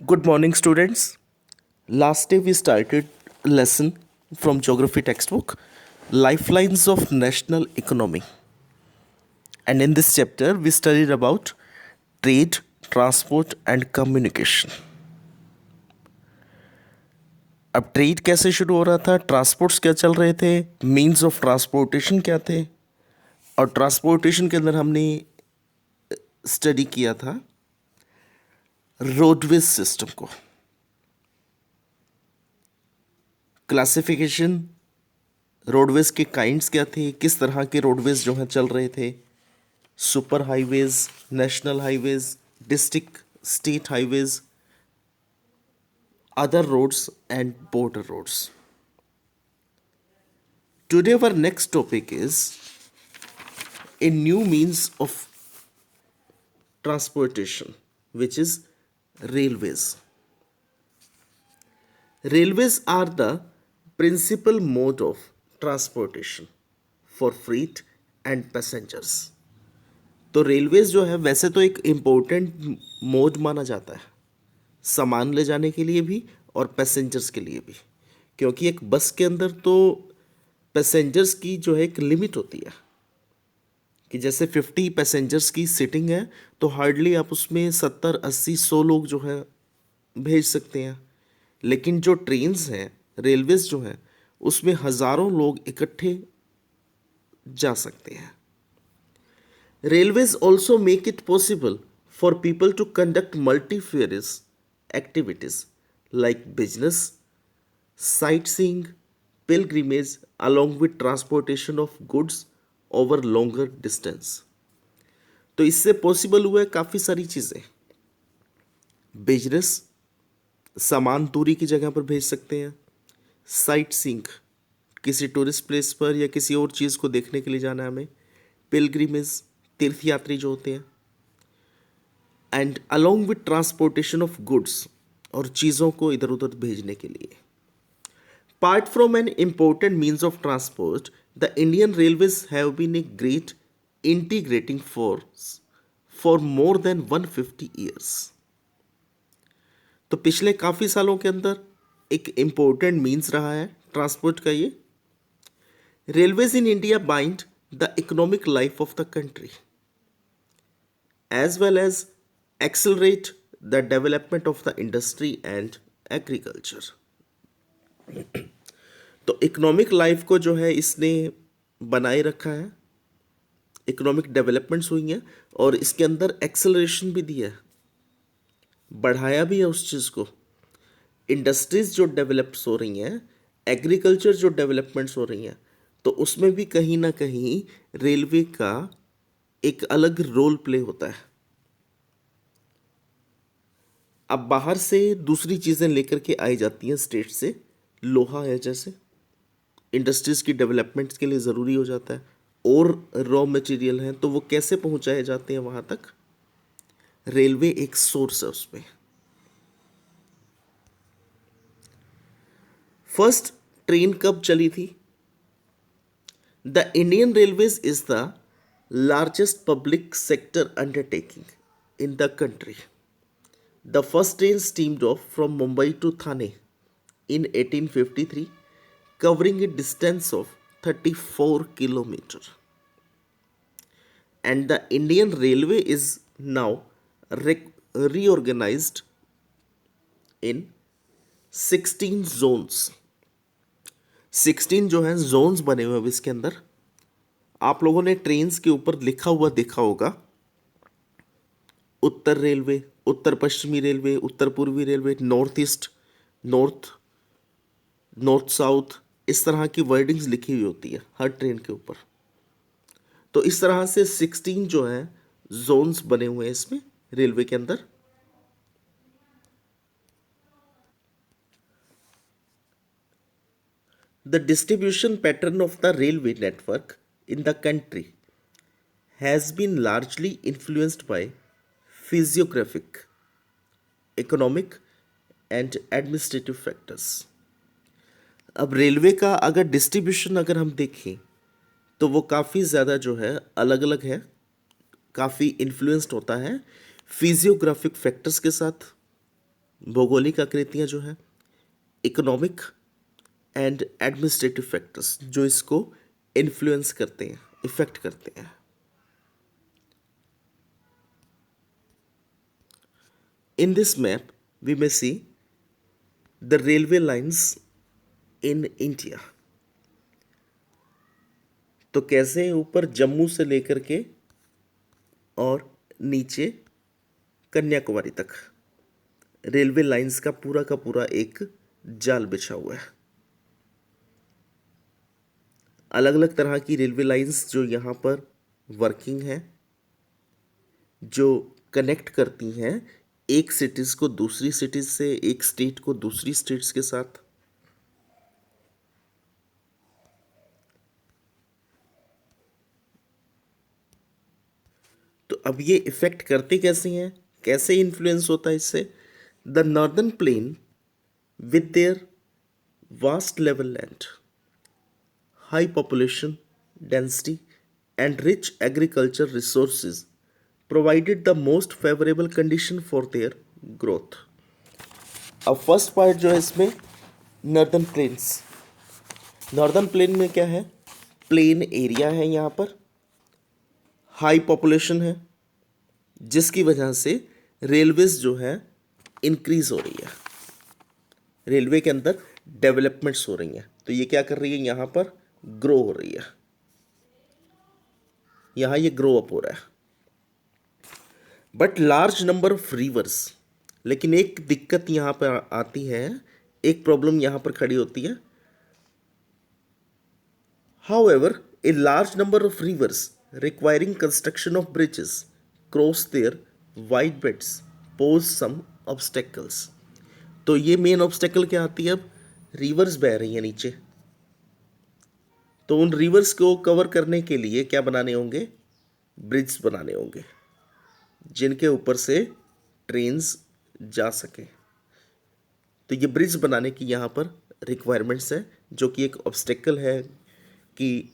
Good morning, students. Last day we started a lesson from geography textbook, Lifelines of National Economy. And in this chapter, we studied about trade, transport and communication. अब trade कैसे शुरू हो रहा था, transports क्या चल रहे थे, मीन्स ऑफ ट्रांसपोर्टेशन क्या थे, और ट्रांसपोर्टेशन के अंदर हमने स्टडी किया था रोडवेज सिस्टम को। क्लासिफिकेशन, रोडवेज के काइंड्स क्या थे, किस तरह के रोडवेज जो हैं चल रहे थे, super highways, national highways, district state highways, other roads and border roads. Today our next topic is a new means of transportation, which is railways. Railways are the principal mode of transportation for freight and passengers. तो railways जो है वैसे तो एक important mode माना जाता है सामान ले जाने के लिए भी और पैसेंजर्स के लिए भी, क्योंकि एक बस के अंदर तो पैसेंजर्स की जो है एक लिमिट होती है कि जैसे 50 पैसेंजर्स की सीटिंग है तो हार्डली आप उसमें 70, 80, 100 लोग जो है भेज सकते हैं। लेकिन जो ट्रेन्स हैं, रेलवेज जो हैं, उसमें हज़ारों लोग इकट्ठे जा सकते हैं। Railways also make it possible for people to conduct multifarious activities like business, sightseeing, pilgrimage, along with transportation of goods over longer distance. तो इससे पॉसिबल हुआ है काफ़ी सारी चीज़ें। बिजनेस, सामान दूरी की जगह पर भेज सकते हैं। साइट सीइंग, किसी टूरिस्ट प्लेस पर या किसी और चीज़ को देखने के लिए जाना है हमें। पिलग्रिमेज, तीर्थ यात्री जो होते हैं। And along with transportation of goods, और चीज़ों को इधर उधर भेजने के लिए। Part from an important means of transport, the Indian railways have been a great integrating force for more than 150 years. तो पिछले काफ़ी सालों के अंदर एक इम्पोर्टेंट मीन्स रहा है ट्रांसपोर्ट का ये। Railways in India bind the economic life of the country as well as accelerate the development of the industry and agriculture. तो इकोनॉमिक लाइफ को जो है इसने बनाए रखा है, इकोनॉमिक डेवलपमेंट्स हुई हैं और इसके अंदर एक्सेलरेशन भी दिया है, बढ़ाया भी है उस चीज़ को। इंडस्ट्रीज जो डेवलप्स हो रही हैं, एग्रीकल्चर जो डेवलपमेंट्स हो रही हैं, तो उसमें भी कहीं ना कहीं रेलवे का एक अलग रोल प्ले होता है। अब बाहर से दूसरी चीज़ें लेकर के आई जाती हैं स्टेट से, लोहा है जैसे इंडस्ट्रीज़ की डेवलपमेंट्स के लिए ज़रूरी हो जाता है, और रॉ मटेरियल हैं तो वो कैसे पहुंचाए जाते हैं वहाँ तक, रेलवे एक सोर्स है उसमें। फर्स्ट ट्रेन कब चली थी? The Indian railways is the largest public sector undertaking in the country. The first train steamed off from Mumbai to Thane in 1853, covering a distance of 34 kilometers. And the Indian Railway is now reorganized in 16 zones. 16 जो है zones बने हुए हैं इसके अंदर। आप लोगों ने ट्रेन्स के ऊपर लिखा हुआ देखा होगा, उत्तर रेलवे, उत्तर पश्चिमी रेलवे, उत्तर पूर्वी railway, north east, north south, इस तरह की वर्डिंग्स लिखी हुई होती है हर ट्रेन के ऊपर। तो इस तरह से 16 जो है जोन्स बने हुए हैं इसमें रेलवे के अंदर। The distribution pattern of the railway network in the country has been largely influenced by physiographic, economic and administrative factors. अब रेलवे का अगर डिस्ट्रीब्यूशन अगर हम देखें तो वो काफ़ी ज़्यादा जो है अलग अलग है, काफ़ी इन्फ्लुएंस्ड होता है फिजियोग्राफिक फैक्टर्स के साथ, भौगोलिक आकृतियाँ जो है, इकोनॉमिक एंड एडमिनिस्ट्रेटिव फैक्टर्स जो इसको इन्फ्लुएंस करते हैं, इफेक्ट करते हैं। In this map, we may see the railway lines in India. तो कैसे ऊपर जम्मू से लेकर के और नीचे कन्याकुमारी तक रेलवे लाइंस का पूरा एक जाल बिछा हुआ है। अलग अलग तरह की रेलवे लाइंस जो यहाँ पर वर्किंग है, जो कनेक्ट करती हैं एक सिटीज़ को दूसरी सिटीज़ से, एक स्टेट को दूसरी स्टेट्स के साथ। तो अब ये इफेक्ट करते कैसे हैं, कैसे इन्फ्लुएंस होता है इससे? The northern plain with their vast level land, high population density and rich agriculture resources provided the most favorable condition for their growth. अब फर्स्ट पार्ट जो है इसमें नॉर्दर्न प्लेन्स। नॉर्दर्न प्लेन में क्या है? प्लेन एरिया है, यहाँ पर हाई पॉपुलेशन है, जिसकी वजह से रेलवेज जो है इंक्रीज हो रही है, रेलवे के अंदर डेवलपमेंट्स हो रही हैं। तो ये क्या कर रही है? यहाँ पर ग्रो हो रही है, यहाँ ये ग्रो अप हो रहा है। But large number of reverse, लेकिन एक दिक्कत यहाँ पर आती है, एक प्रॉब्लम यहाँ पर खड़ी होती है। However a large number of rivers requiring construction of bridges cross their wide beds pose some obstacles. तो ये मेन ऑब्स्टेकल क्या आती है? अब रिवर्स बह रही है नीचे, तो उन रिवर्स को कवर करने के लिए क्या बनाने होंगे? ब्रिज बनाने होंगे जिनके ऊपर से ट्रेन्स जा सके। तो ये ब्रिज बनाने की यहाँ पर रिक्वायरमेंट्स है, जो कि एक ऑब्स्टेकल है कि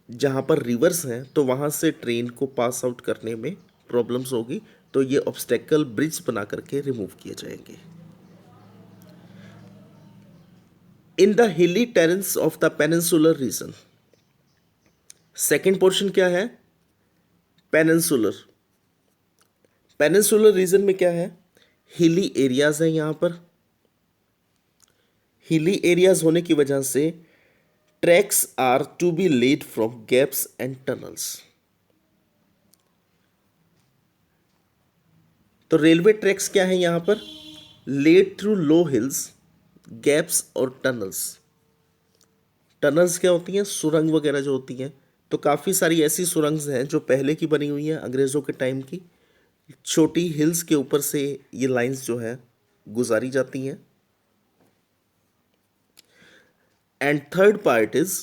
जहाँ पर रिवर्स हैं तो वहाँ से ट्रेन को पास आउट करने में प्रॉब्लम्स होगी। तो ये ऑब्स्टेकल ब्रिज बना करके रिमूव किए जाएंगे। In the hilly terrains of the peninsular region, second portion क्या है? पेनिनसुलर। पेनिनसुलर रीजन में क्या है? हिली एरियाज है, यहाँ पर हिली एरियाज होने की वजह से tracks are to be laid from gaps and tunnels. तो रेलवे ट्रैक्स क्या है यहाँ पर? Laid through low hills, gaps और टनल्स। टनल्स क्या होती हैं? सुरंग वगैरह जो होती हैं। तो काफ़ी सारी ऐसी सुरंग्स हैं जो पहले की बनी हुई हैं, अंग्रेज़ों के टाइम की। छोटी हिल्स के ऊपर से ये लाइंस जो है गुजारी जाती हैं। And third part is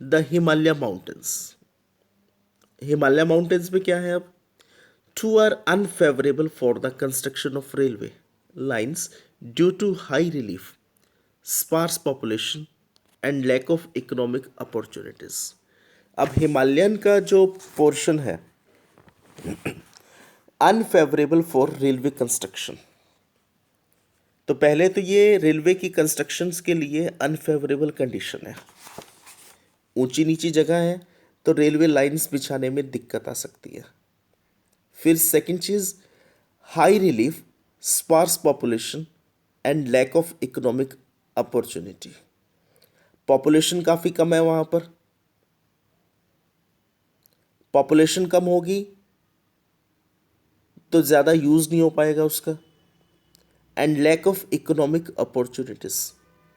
the Himalaya mountains. Himalaya mountains में क्या है? अब two are unfavourable for the construction of railway lines due to high relief, sparse population and lack of economic opportunities. अब हिमालयन का जो पोर्शन है अनफेवरेबल फॉर रेलवे कंस्ट्रक्शन, तो पहले तो ये रेलवे की कंस्ट्रक्शंस के लिए अनफेवरेबल कंडीशन है, ऊंची नीची जगह है तो रेलवे लाइंस बिछाने में दिक्कत आ सकती है। फिर सेकंड चीज़, high relief, sparse population and lack of economic opportunity. Population काफ़ी कम है वहाँ पर, पॉपुलेशन कम होगी तो ज़्यादा यूज़ नहीं हो पाएगा उसका। And lack of economic opportunities,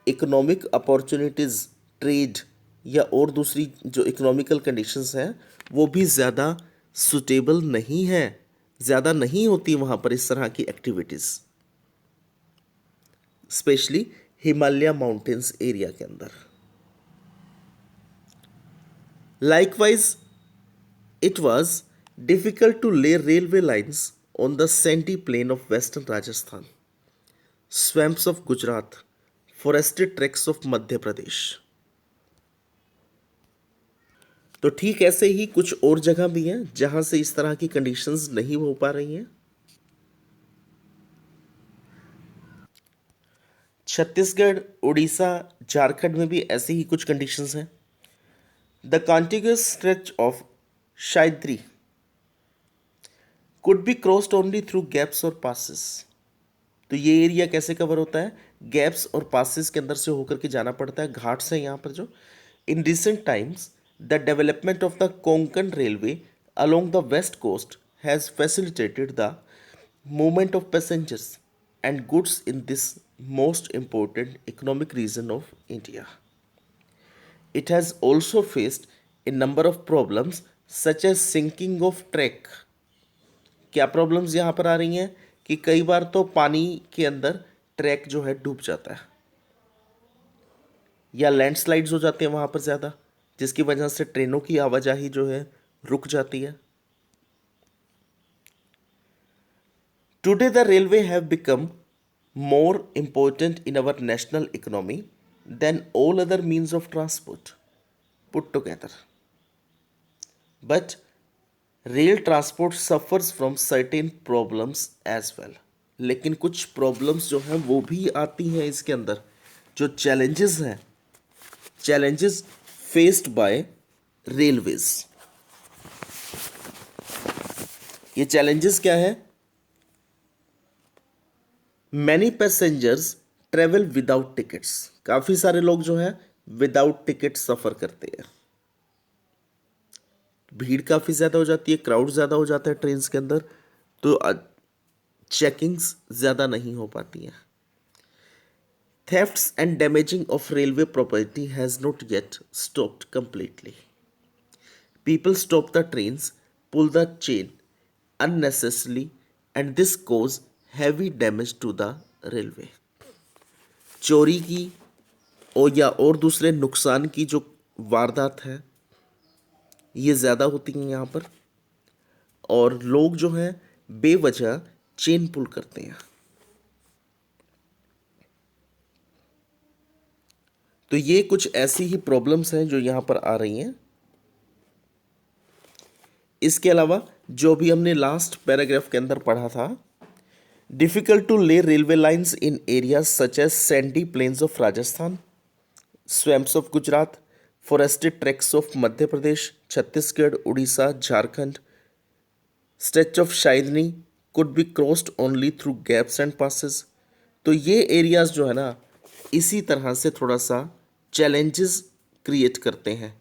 economic opportunities, trade या और दूसरी जो इकोनॉमिकल कंडीशंस हैं वो भी ज़्यादा सुटेबल नहीं है, ज़्यादा नहीं होती वहाँ पर इस तरह की activities, specially Himalaya mountains area के अंदर। Likewise it was difficult to lay railway lines on the sandy plain of western Rajasthan, swamps of Gujarat, forested tracts of Madhya Pradesh. तो ठीक ऐसे ही कुछ और जगह भी हैं जहां से इस तरह की कंडीशंस नहीं हो पा रही हैं। छत्तीसगढ़, उड़ीसा, झारखंड में भी ऐसी ही कुछ कंडीशंस हैं। The contiguous stretch of Sahyadri could be crossed only through gaps और पासिस। तो ये एरिया कैसे कवर होता है? गैप्स और पासिस के अंदर से होकर के जाना पड़ता है, घाट से यहाँ पर जो। In recent times the development of the Konkan railway along the west coast has facilitated the movement of passengers and goods in this most important economic region of India. It has also faced a number of problems such as sinking of track. क्या problems यहाँ पर आ रही हैं कि कई बार तो पानी के अंदर ट्रैक जो है डूब जाता है या लैंडस्लाइड्स हो जाते हैं वहाँ पर ज़्यादा, जिसकी वजह से ट्रेनों की आवाजाही जो है रुक जाती है। Today, the railway have become more important in our national economy than all other means of transport put together. But rail transport suffers from certain problems as well. लेकिन कुछ प्रॉब्लम्स जो हैं वो भी आती हैं इसके अंदर, जो चैलेंजेस हैं, चैलेंजेस फेस्ड बाय रेलवेज। ये चैलेंजेस क्या है? Many passengers travel without tickets. काफ़ी सारे लोग जो हैं विदाउट टिकट सफ़र करते हैं। भीड़ काफ़ी ज़्यादा हो जाती है, क्राउड ज़्यादा हो जाता है ट्रेन्स के अंदर, तो चेकिंग्स ज़्यादा नहीं हो पाती हैं। Thefts and damaging of railway property has not yet stopped completely. People stop the trains, pull the chain unnecessarily and this cause heavy damage to the railway। चोरी की और दूसरे नुकसान की जो वारदात है ये ज़्यादा होती हैं यहाँ पर, और लोग जो हैं बेवजह चेन पुल करते हैं। तो ये कुछ ऐसी ही प्रॉब्लम्स हैं जो यहाँ पर आ रही हैं। इसके अलावा जो भी हमने लास्ट पैराग्राफ के अंदर पढ़ा था, difficult to lay railway lines in areas such as sandy plains of Rajasthan, swamps of Gujarat, forested tracts of Madhya Pradesh, Chhattisgarh, Orissa, Jharkhand, stretch of Sahyadri could be crossed only through gaps and passes. तो ये एरियाज जो है ना, इसी तरह से थोड़ा सा चैलेंजेस क्रिएट करते हैं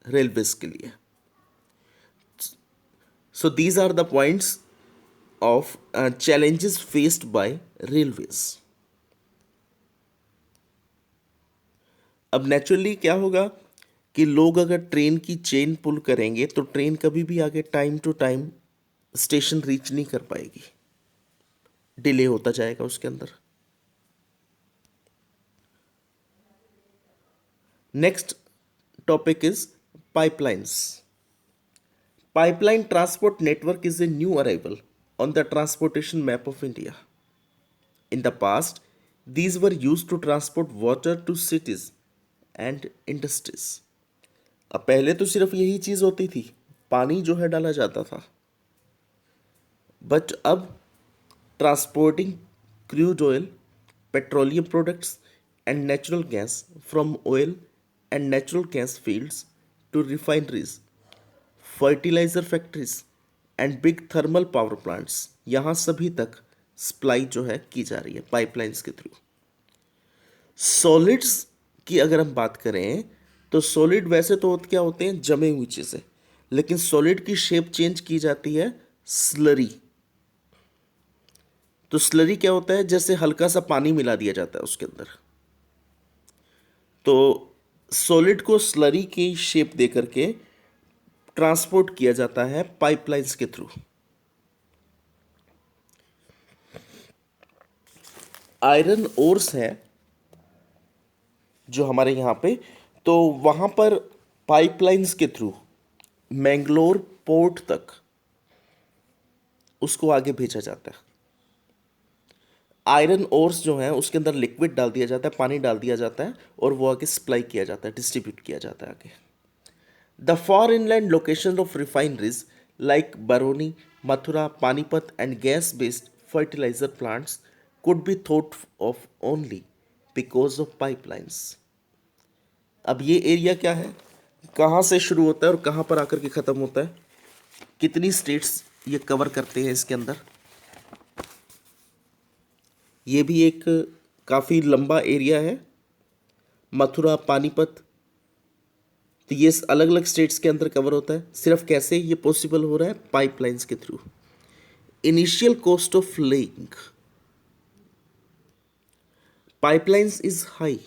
रेलवेज के लिए। So these are the points of challenges faced by railways. अब नेचुरली क्या होगा कि लोग अगर ट्रेन की चेन पुल करेंगे तो ट्रेन कभी भी आगे time to time station reach नहीं कर पाएगी, डिले होता जाएगा उसके अंदर। Next topic is pipelines. Pipeline transport network is a new arrival on the transportation map of India. In the past, these were used to transport water to cities and industries. अब पहले तो सिर्फ यही चीज़ होती थी, पानी जो है डाला जाता था, बट अब transporting crude oil, petroleum products and natural gas from oil and natural gas fields to refineries, fertiliser factories and big thermal power plants, यहाँ सभी तक सप्लाई जो है की जा रही है पाइपलाइंस के थ्रू। सॉलिड्स की अगर हम बात करें तो सॉलिड वैसे तो क्या होते हैं, जमे हुई चीज़ें, लेकिन सॉलिड की शेप चेंज की जाती है स्लरी। तो स्लरी क्या होता है, जैसे हल्का सा पानी मिला दिया जाता है उसके अंदर, तो सॉलिड को स्लरी की शेप दे करके ट्रांसपोर्ट किया जाता है पाइपलाइंस के थ्रू। आयरन ओर्स है जो हमारे यहाँ पे, तो वहाँ पर पाइपलाइंस के थ्रू मैंगलोर पोर्ट तक उसको आगे भेजा जाता है। आयरन ओर्स जो है उसके अंदर लिक्विड डाल दिया जाता है, पानी डाल दिया जाता है, और वो आगे सप्लाई किया जाता है, डिस्ट्रीब्यूट किया जाता है आगे। The far inland locations of refineries like Baroni, Mathura, Panipat and gas-based fertilizer plants could be thought of only because of pipelines. अब ये एरिया क्या है, कहाँ से शुरू होता है और कहाँ पर आकर के ख़त्म होता है, कितनी स्टेट्स ये कवर करते हैं इसके अंदर, ये भी एक काफ़ी लंबा एरिया है। मथुरा, पानीपत, तो ये अलग अलग स्टेट्स के अंदर कवर होता है। सिर्फ कैसे ये पॉसिबल हो रहा है, पाइपलाइंस के through. Initial cost of laying pipelines is high,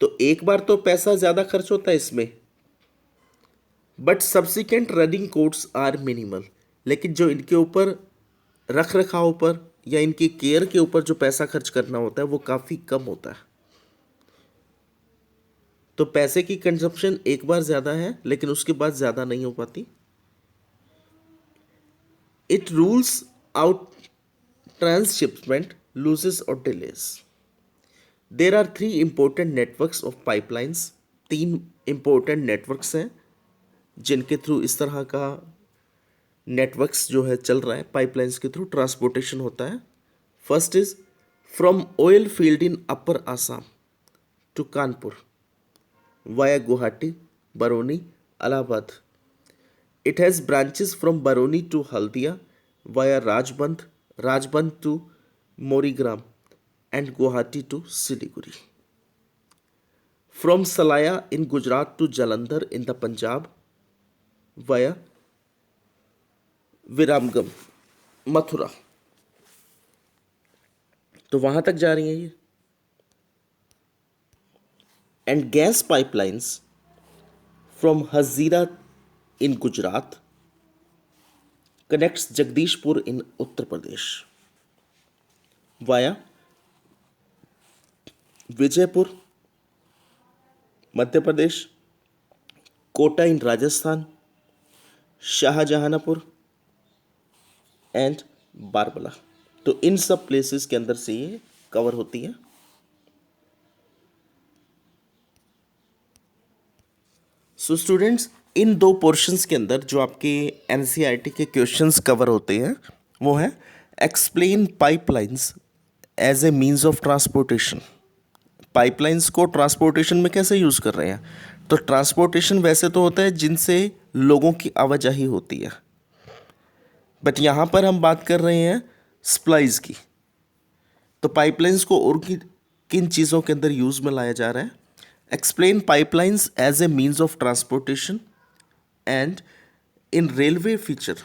तो एक बार तो पैसा ज़्यादा खर्च होता है इसमें, but subsequent running costs are minimal. लेकिन जो इनके ऊपर रख रखाव पर या इनकी केयर के ऊपर जो पैसा खर्च करना होता है वो काफ़ी कम होता है। तो पैसे की कंजप्शन एक बार ज़्यादा है लेकिन उसके बाद ज़्यादा नहीं हो पाती। It rules out transshipment losses और delays. There are 3 important networks of pipelines. 3 important networks हैं जिनके थ्रू इस तरह का नेटवर्क्स जो है चल रहा है, पाइपलाइंस के थ्रू ट्रांसपोर्टेशन होता है। First is from oil field in upper Assam to Kanpur via Guwahati, Barauni, Allahabad. It has branches from Baroni to Haldia via Rajband, Rajband to Morigram, and Guwahati to Siliguri. From Salaya in Gujarat to Jalandhar in the Punjab via Viramgam, Mathura. तो वहाँ तक जा रही हैं ये। And gas pipelines from Hazira in Gujarat connects Jagdishpur in Uttar Pradesh via Vijaypur, Madhya Pradesh, Kota in Rajasthan, Shahjahanpur and Babrala. तो इन सब प्लेसेस के अंदर से ये कवर होती है। सो स्टूडेंट्स, इन 2 पोर्शंस के अंदर जो आपके एनसीईआरटी के क्वेश्चंस कवर होते हैं वो है explain pipelines as a means of transportation. Pipelines को ट्रांसपोर्टेशन में कैसे यूज़ कर रहे हैं, तो ट्रांसपोर्टेशन वैसे तो होता है जिनसे लोगों की आवाजाही होती है, बट यहाँ पर हम बात कर रहे हैं सप्लाईज की। तो पाइपलाइंस को और किन चीज़ों के अंदर यूज़ में लाया जा रहा है। Explain pipelines as a means of transportation and in railway feature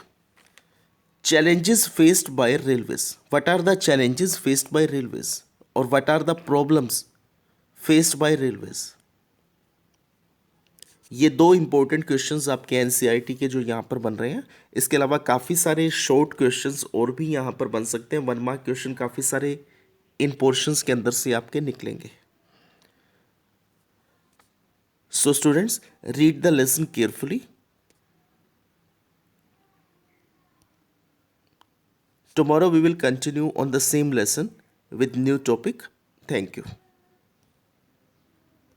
challenges faced by railways. What are the challenges faced by railways or what are the problems faced by railways? ये 2 important questions आपके NCERT के जो यहाँ पर बन रहे हैं। इसके अलावा काफ़ी सारे शॉर्ट क्वेश्चंस और भी यहाँ पर बन सकते हैं। 1 मार्क क्वेश्चन काफ़ी सारे इन पोर्शंस के अंदर से आपके निकलेंगे। So students, read the lesson carefully. Tomorrow we will continue on the same lesson with new topic. Thank you.